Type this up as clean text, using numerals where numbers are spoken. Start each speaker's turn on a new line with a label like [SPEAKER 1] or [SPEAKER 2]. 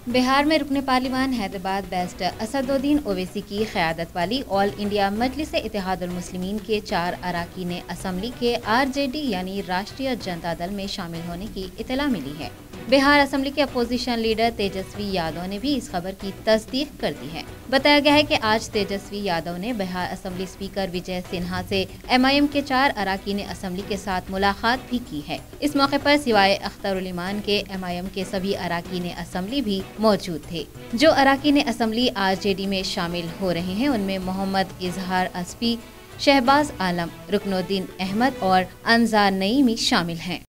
[SPEAKER 1] बिहार में रुकने parliament Hyderabad barrister Asaduddin Owaisi की क़यादत वाली ऑल इंडिया मजलिस इत्तेहादुल मुस्लिमीन के 4 अरकान असम्बली के आरजेडी यानी राष्ट्रीय जनता दल में शामिल होने की इत्तला मिली है। बिहार असम्बली के अपोजिशन लीडर तेजस्वी यादव ने भी इस खबर की तस्दीक कर दी है। बताया गया है कि आज तेजस्वी यादव ने बिहार असम्बली स्पीकर विजय सिन्हा से MIM के 4 अरकान असम्बली के साथ मुलाकात भी की है। इस मौके पर सिवाय अख्तरुल इमान के MIM के सभी अरकान असम्बली भी मौजूद थे। जो अरकान असम्बली आरजेडी में शामिल हो रहे हैं उनमें मोहम्मद इजहार अस्फी, शहबाज आलम, रुकनुद्दीन अहमद और अंजार नईमी शामिल हैं।